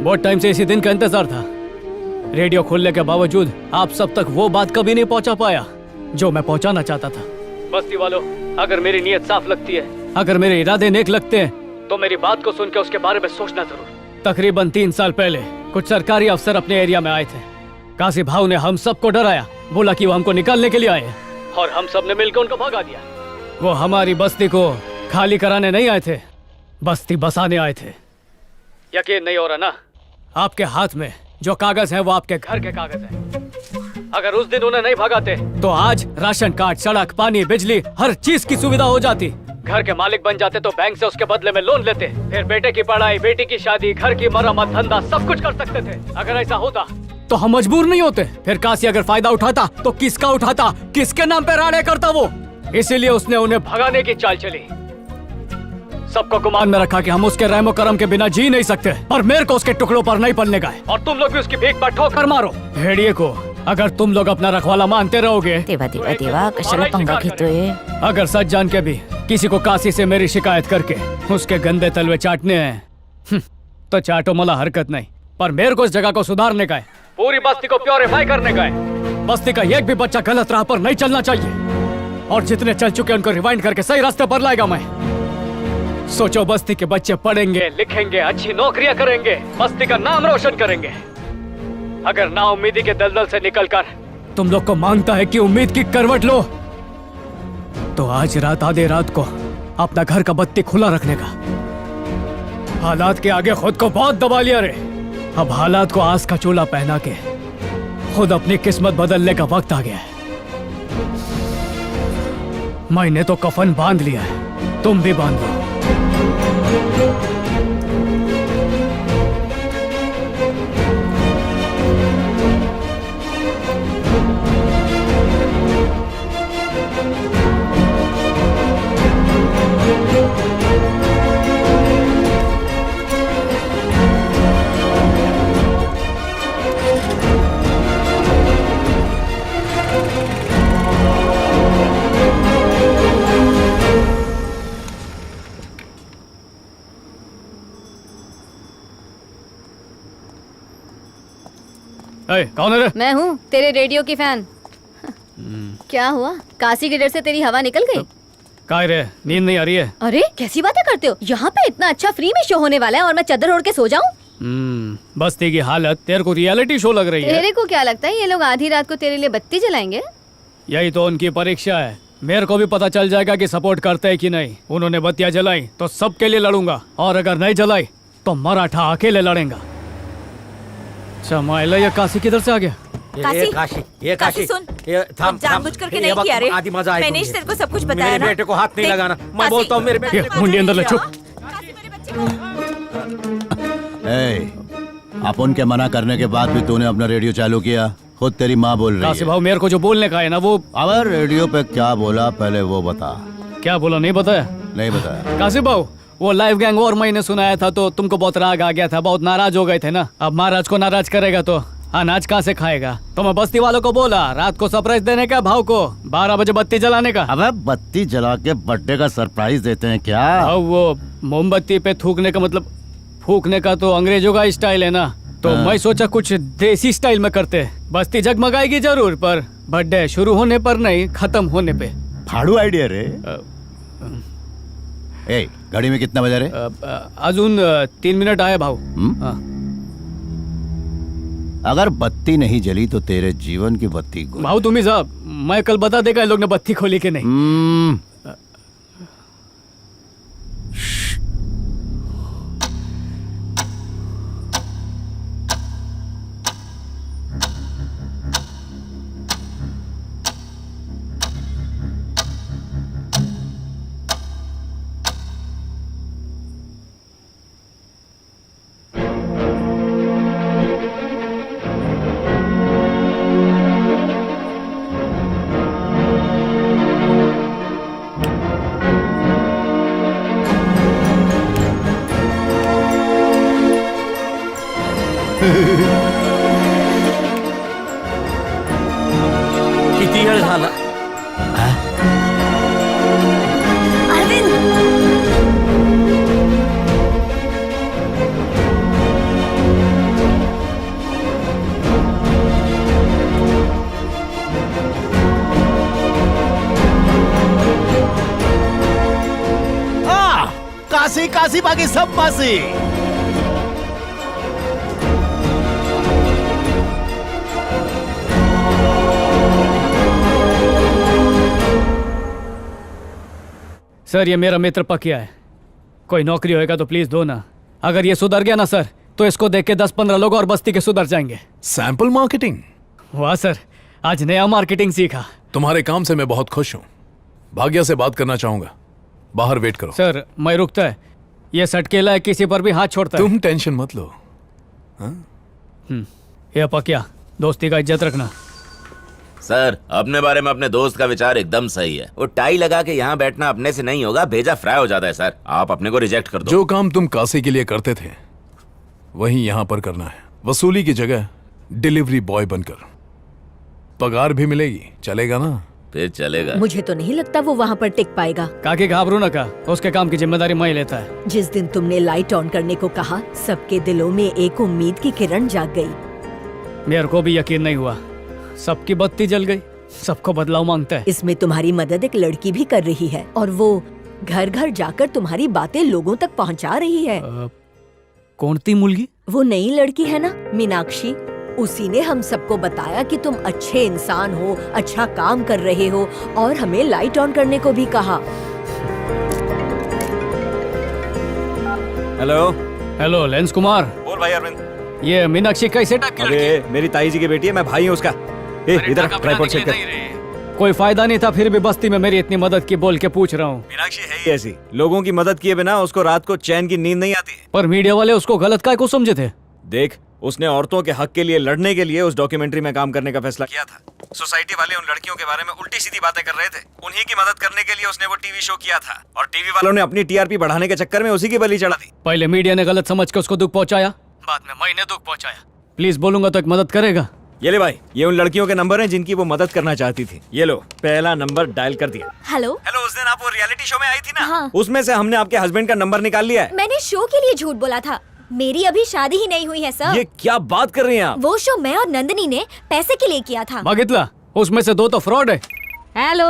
बहुत टाइम से इसी दिन का इंतजार था। रेडियो खोलने के बावजूद आप सब तक वो बात कभी नहीं पहुंचा पाया जो मैं पहुंचाना चाहता था। बस्ती वालों, अगर मेरी नीयत साफ लगती है, अगर मेरे इरादे नेक लगते हैं, तो मेरी बात को सुन के उसके बारे में सोचना जरूर। तकरीबन 3 साल पहले कुछ सरकारी अफसर अपने एरिया में आए थे। काशी भाव ने हम सबको डराया, बोला कि वो हमको निकालने के लिए आए हैं, और हम सब ने मिलकर उनको भगा दिया। वो हमारी बस्ती को खाली कराने नहीं आए थे, बस्ती बसाने आए थे। यकीन नहीं हो रहा ना? आपके हाथ में जो कागज है वो आपके घर के कागज हैं। अगर उस दिन उन्हें नहीं भगाते तो आज राशन कार्ड, सड़क, पानी, बिजली, हर चीज की सुविधा हो जाती। घर के मालिक बन जाते तो बैंक से उसके बदले में लोन लेते, फिर बेटे की पढ़ाई, बेटी की शादी, घर की मरम्मत, धंधा सब कुछ कर सकते थे। अगर ऐसा होता तो हम मजबूर नहीं होते। फिर काशी अगर फायदा उठाता तो किसका उठाता, किसके नाम पे राड़े करता वो? इसीलिए उसने उन्हें भगाने की चाल चली। सबको गुमान में रखा कि हम उसके रहमो करम के बिना जी नहीं सकते, और मेरे को उसके टुकड़ों पर नहीं पलने का है। और तुम लोग भी उसकी भीख पर ठोकर मारो। भेड़िए को अगर तुम लोग अपना रखवाला मानते रहोगे, तेवा कशाला पंगा घेतोय? अगर सच जान के भी किसी को काशी से मेरी शिकायत करके उसके गंदे तलवे चाटने हैं, तो चाटो, मला हरकत नहीं। पर मेरे को इस जगह को सुधारने का है, पूरी बस्ती को प्योरीफाई करने का है। बस्ती का एक भी बच्चा गलत राह पर नहीं चलना चाहिए, और जितने चल चुके उनको रिवाइंड करके सही रास्ते पर लाएगा मैं। सोचो, बस्ती के बच्चे पढ़ेंगे, लिखेंगे, अच्छी नौकरियां करेंगे, बस्ती का नाम रोशन करेंगे। अगर ना उम्मीदी के दलदल से निकलकर तुम लोग को मांगता है कि उम्मीद की करवट लो, तो आज रात आधे रात को अपना घर का बत्ती खुला रखने का। हालात के आगे खुद को बहुत दबा लिया रे। अब हालात को आस का चूल्हा पहना के खुद अपनी किस्मत बदलने का वक्त आ गया है। मैंने तो कफन बांध लिया है, तुम भी बांध लो। कौन है रे? मैं हूँ, तेरे रेडियो की फैन। क्या हुआ? काशी के डर से तेरी हवा निकल गई? काय रे, नींद नहीं आ रही है? अरे कैसी बातें करते हो? यहाँ पे इतना अच्छा फ्री में शो होने वाला है और मैं चादर ओढ़ के सो जाऊँ? बस्ती की हालत तेरे को रियलिटी शो लग रही है। तेरे को क्या लगता है ये लोग आधी रात को तेरे लिए बत्ती जलाएंगे? यही तो उनकी परीक्षा है। मेरे को भी पता चल जाएगा कि सपोर्ट करते हैं कि नहीं। उन्होंने बत्तियां जलाई तो सबके लिए लड़ूंगा, और अगर नहीं जलाई तो मराठा अकेले लड़ेगा। अच्छा माइला, ये काशी किधर से आ गया? काशी सुन, जानबूझ करके नहीं किया रे। मैंने तेरे को सब कुछ बताया ना। बेटे को हाथ नहीं लगाना, मैं बोलता हूँ मेरे बेटे मुंडी अंदर ले, चुप। अपन के मना करने के बाद भी तूने अपना रेडियो चालू किया। खुद तेरी माँ बोल रही है। काशी भाव, मेरे को जो बोलने का है ना वो। अब रेडियो पे क्या बोला पहले वो बता। क्या बोला? नहीं बताया? नहीं बताया। काशी भाव, वो लाइव गैंग और मैंने सुनाया था तो तुमको बहुत राग आ गया था, बहुत नाराज हो गए थे ना। अब महाराज को नाराज करेगा तो अनाज कहाँ से खाएगा? तो मैं बस्ती वालों को बोला रात को सरप्राइज देने का, भाव को 12 बजे बत्ती जलाने का। अबे बत्ती जला के बर्थडे का सरप्राइज देते हैं क्या? अब वो मोमबत्ती पे थूकने का मतलब, फूकने का तो अंग्रेजों का स्टाइल है ना, तो मैं सोचा कुछ देसी स्टाइल में करते। बस्ती जगमगाएगी जरूर, पर बर्थडे शुरू होने पर नहीं, खत्म होने पे। फाड़ू आइडिया रे। ए, गाड़ी में कितना बजा रे? अजून 3 मिनट आए भाव। अगर बत्ती नहीं जली तो तेरे जीवन की बत्ती भाव तुम ही साहब, मैं कल बता देगा लोग ने बत्ती खोली कि नहीं। किती वेळ झाला? अरविंद, काशी काशी बाकी सब पासी। सर ये मेरा मित्र पकिया है, कोई नौकरी होएगा तो प्लीज दो ना। अगर ये सुधर गया ना सर तो इसको देख के 10-15 लोग और बस्ती के सुधर जाएंगे। Sample marketing? वाह सर, आज नया मार्केटिंग सीखा। तुम्हारे काम से मैं बहुत खुश हूँ। भाग्या से बात करना चाहूंगा, बाहर वेट करो। सर मैं रुकता है, ये सटकेला है, किसी पर भी हाथ छोड़ता है। तुम टेंशन मत लो। ये पकिया, दोस्ती का इज्जत रखना। सर, अपने बारे में अपने दोस्त का विचार एकदम सही है। वो टाई लगा के यहाँ बैठना अपने से नहीं होगा, भेजा फ्राई हो जाता है। सर आप अपने को रिजेक्ट कर दो। जो काम तुम काशी के लिए करते थे वही यहाँ पर करना है। वसूली की जगह डिलीवरी बॉय बनकर। पगार भी मिलेगी, चलेगा ना? फिर चलेगा। मुझे तो नहीं लगता वो वहाँ पर टिक पाएगा। काकी घाबरू न का, उसके काम की जिम्मेदारी मैं ही लेता है। जिस दिन तुमने लाइट ऑन करने को कहा, सबके दिलों में एक उम्मीद की किरण जाग गई। मेरे को भी यकीन नहीं हुआ, सबकी बत्ती जल गई। सबको बदलाव मांगता है। इसमें तुम्हारी मदद एक लड़की भी कर रही है और वो घर घर जाकर तुम्हारी बातें लोगों तक पहुंचा रही है। कौन ती मुलगी? वो नई लड़की है ना, मीनाक्षी। उसी ने हम सबको बताया कि तुम अच्छे इंसान हो, अच्छा काम कर रहे हो और हमें लाइट ऑन करने को भी कहा। Hello hello lens Kumar. बोल भाई अरविंद। ये मीनाक्षी कैसे टक्कर? अरे मेरी ताई जी की बेटी है, मैं भाई हूँ उसका। इधर ट्राइपॉड चेक कर। कोई फायदा नहीं था, फिर भी बस्ती में मेरी इतनी मदद की बोल के पूछ रहा हूँ। मीनाक्षी है ही ऐसी, लोगों की मदद किए बिना उसको रात को चैन की नींद नहीं आती। पर मीडिया वाले उसको गलत काय को समझे थे। देख, उसने औरतों के हक के लिए लड़ने के लिए उस डॉक्यूमेंट्री में काम करने का फैसला किया था। सोसाइटी वाले उन लड़कियों के बारे में उल्टी सीधी बातें कर रहे थे। उन्हीं की मदद करने के लिए उसने वो टीवी शो किया था और टीवी वालों ने अपनी टीआरपी बढ़ाने के चक्कर में उसी की बलि चढ़ा दी। पहले मीडिया ने गलत समझ के उसको दुख पहुंचाया, बाद में मैंने दुख पहुंचाया। प्लीज बोलूंगा तो एक मदद करेगा? ये ले भाई, ये उन लड़कियों के नंबर हैं जिनकी वो मदद करना चाहती थी। ये लो, पहला नंबर डायल कर दिया। हेलो। हेलो, उस दिन आप वो रियलिटी शो में आई थी ना? हाँ। उसमें से हमने आपके हस्बैंड का नंबर निकाल लिया है। मैंने शो के लिए झूठ बोला था, मेरी अभी शादी ही नहीं हुई है सर। ये क्या बात कर रही हैं आप? वो शो मैं और नंदनी ने पैसे के लिए किया था। मागितला, उसमें से 2 तो फ्रॉड है। हेलो।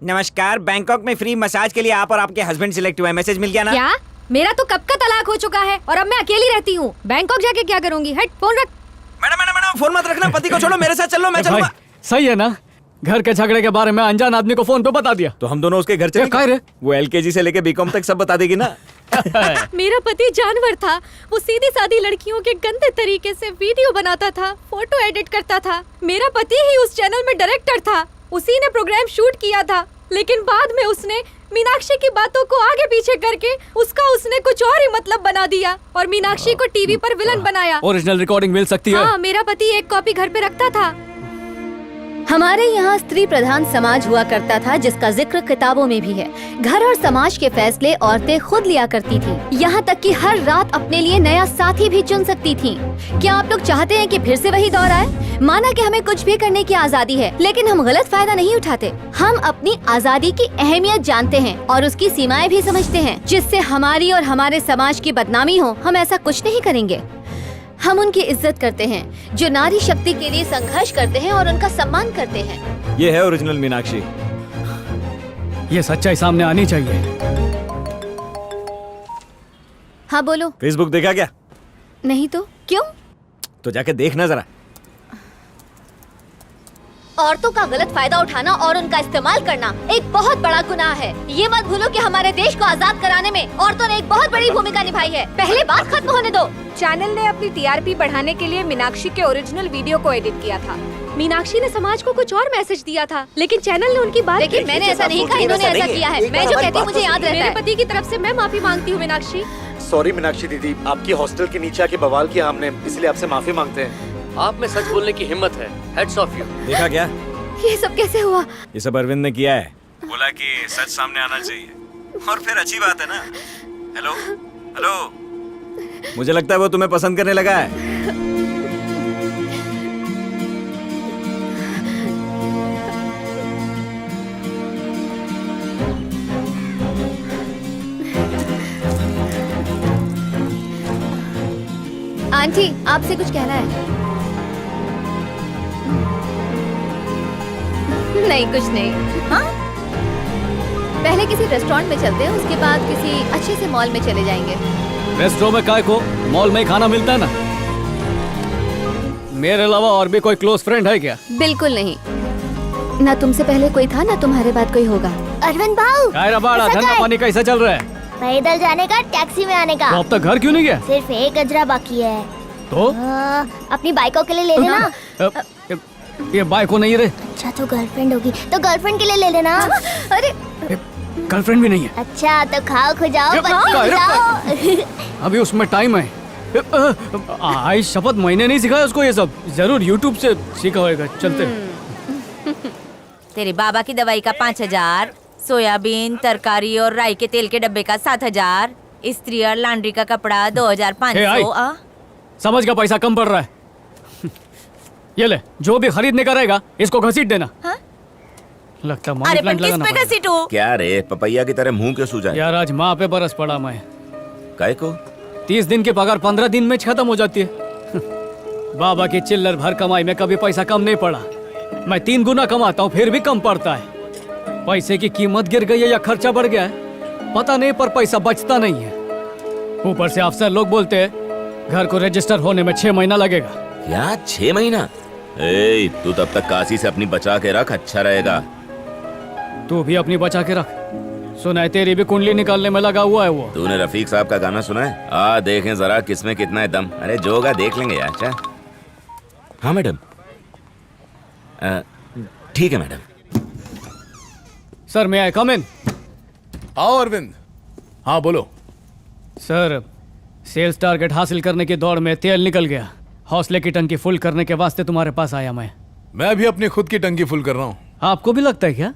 नमस्कार, बैंकॉक में फ्री मसाज के लिए आप और आपके हस्बैंड सिलेक्ट हुए। मैसेज मिल गया ना? क्या? मेरा तो कब का तलाक हो चुका है और अब मैं अकेली रहती हूँ। बैंकॉक जाके क्या करूँगी? हट, फोन रख। मैडम फोन मत रखना, पति को छोड़ो, मेरे साथ चलो, मैं भाई, चलूंगा। सही है ना? घर के झगड़े के बारे में अनजान आदमी को फोन पे बता दिया तो हम दोनों उसके घर क्या चले। रे? वो एलकेजी से लेके बीकॉम तक सब बता देगी ना। मेरा पति जानवर था। वो सीधी सादी लड़कियों के गंदे तरीके से वीडियो बनाता था, फोटो एडिट करता था। मेरा पति ही उस चैनल में डायरेक्टर था, उसी ने प्रोग्राम शूट किया था। लेकिन बाद में उसने मीनाक्षी की बातों को आगे पीछे करके उसने कुछ और ही मतलब बना दिया और मीनाक्षी को टीवी पर विलन बनाया। ओरिजिनल रिकॉर्डिंग मिल सकती है? हाँ, मेरा पति एक कॉपी घर पे रखता था। हमारे यहाँ स्त्री प्रधान समाज हुआ करता था, जिसका जिक्र किताबों में भी है। घर और समाज के फैसले औरतें खुद लिया करती थी, यहाँ तक कि हर रात अपने लिए नया साथी भी चुन सकती थी। क्या आप लोग चाहते हैं कि फिर से वही दौर आए? माना कि हमें कुछ भी करने की आजादी है, लेकिन हम गलत फायदा नहीं उठाते। हम अपनी आजादी की अहमियत जानते हैं और उसकी सीमाएं भी समझते हैं। जिससे हमारी और हमारे समाज की बदनामी हो, हम ऐसा कुछ नहीं करेंगे। हम उनकी इज्जत करते हैं जो नारी शक्ति के लिए संघर्ष करते हैं और उनका सम्मान करते हैं। ये है ओरिजिनल मीनाक्षी। ये सच्चाई सामने आनी चाहिए। हाँ बोलो। फेसबुक देखा क्या? नहीं तो क्यों? तो जाके देखना जरा। औरतों का गलत फायदा उठाना और उनका इस्तेमाल करना एक बहुत बड़ा गुनाह है। ये मत भूलो कि हमारे देश को आजाद कराने में औरतों ने एक बहुत बड़ी भूमिका निभाई है। पहले बात खत्म होने दो। चैनल ने अपनी टीआरपी बढ़ाने के लिए मीनाक्षी के ओरिजिनल वीडियो को एडिट किया था। मीनाक्षी ने समाज को कुछ और मैसेज दिया था, लेकिन चैनल ने उनकी बात। लेकिन मैंने ऐसा नहीं कहा, इन्होंने ऐसा किया है। मैं जो कहती हूँ मुझे याद रहता है। मेरे पति की तरफ से मैं माफी मांगती हूँ मीनाक्षी। सॉरी मीनाक्षी दीदी, आपकी हॉस्टल के नीचे आके बवाल किया हमने, इसलिए आपसे माफी मांगते हैं। आप में सच बोलने की हिम्मत है। Heads of you. देखा क्या? ये सब कैसे हुआ? ये सब अरविंद ने किया है। बोला कि सच सामने आना चाहिए और फिर अच्छी बात है ना। हेलो हेलो, मुझे लगता है वो तुम्हें पसंद करने लगा है। आंटी, आपसे कुछ कहना है? नहीं, कुछ नहीं। हाँ? पहले किसी रेस्टोरेंट में चलते हैं, उसके बाद किसी अच्छे से मॉल में चले जाएंगे। रेस्टोरेंट में काय को, मॉल में ही खाना मिलता है ना। मेरे अलावा और भी कोई क्लोज फ्रेंड है क्या? बिल्कुल नहीं, ना तुमसे पहले कोई था ना तुम्हारे बाद कोई होगा। अरविंद भाऊ, कायरा बाड़ा, धंधा पानी कैसा चल रहा है? पैदल जाने का, टैक्सी में आने का। तो अब तक घर क्यों नहीं गया? सिर्फ एक गजरा बाकी है। तो अपनी बाइकों के लिए ले लेना। ये बाइक को नहीं रे। अच्छा तो गर्लफ्रेंड होगी, तो गर्लफ्रेंड के लिए ले लेना। अरे गर्लफ्रेंड भी नहीं है। अच्छा तो खाओ खुजाओ जाओ। अभी उसमें टाइम है। आई शपथ, मैंने नहीं सिखाया उसको ये सब, जरूर यूट्यूब से सीखा होगा। चलते। तेरे बाबा की दवाई का 5,000, सोयाबीन, तरकारी और राई के तेल के डब्बे का 7,000, इस्त्री और लॉन्ड्री का कपड़ा 2,500। समझ का पैसा कम पड़ रहा है। ये ले, जो भी खरीदने का रहेगा इसको घसीट देना। हाँ? लगता अरे पर किस पे घसीटूं? क्या रे, पपैया की तरह मुंह क्यों सूजा है? यार आज माँ पे बरस पड़ा मैं। काय को? 30 दिन की पगार 15 दिन में खत्म हो जाती है। बाबा की चिल्लर भर कमाई में कभी पैसा कम नहीं पड़ा। मैं 3 गुना कमाता हूँ फिर भी कम पड़ता है। पैसे की कीमत गिर गई है या खर्चा बढ़ गया है पता नहीं, पर पैसा बचता नहीं है। ऊपर से अफसर लोग बोलते हैं घर को रजिस्टर होने में 6 महीना लगेगा। क्या 6 महीना? ए, तू तब तक काशी से अपनी बचा के रख, अच्छा रहेगा। तू भी अपनी बचा के रख। सुना है तेरी भी कुंडली निकालने में लगा हुआ है वो। तूने रफीक साहब का गाना सुना है? आ देखें जरा किसमें कितना है दम। अरे जो होगा देख लेंगे यार। अच्छा हाँ मैडम, ठीक है मैडम। सर मैं आई कम इन? आओ अरविंद। हाँ बोलो। सर सेल्स टारगेट हासिल करने की दौड़ में तेल निकल गया। हौसले की टंकी फुल करने के वास्ते तुम्हारे पास आया मैं भी अपनी खुद की टंकी फुल कर रहा हूँ। आपको भी लगता है क्या?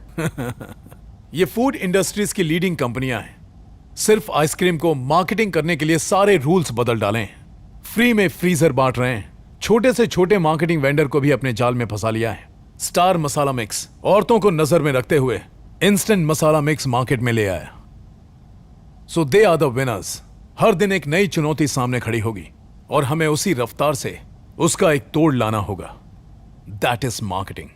ये फूड इंडस्ट्रीज की लीडिंग कंपनियां हैं। सिर्फ आइसक्रीम को मार्केटिंग करने के लिए सारे रूल्स बदल डाले हैं। फ्री में फ्रीजर बांट रहे हैं। छोटे से छोटे मार्केटिंग वेंडर को भी अपने जाल में फंसा लिया है। स्टार मसाला मिक्स औरतों को नजर में रखते हुए इंस्टेंट मसाला मिक्स मार्केट में ले आया। सो दे आर द विनर्स। हर दिन एक नई चुनौती सामने खड़ी होगी और हमें उसी रफ्तार से उसका एक तोड़ लाना होगा। That is marketing.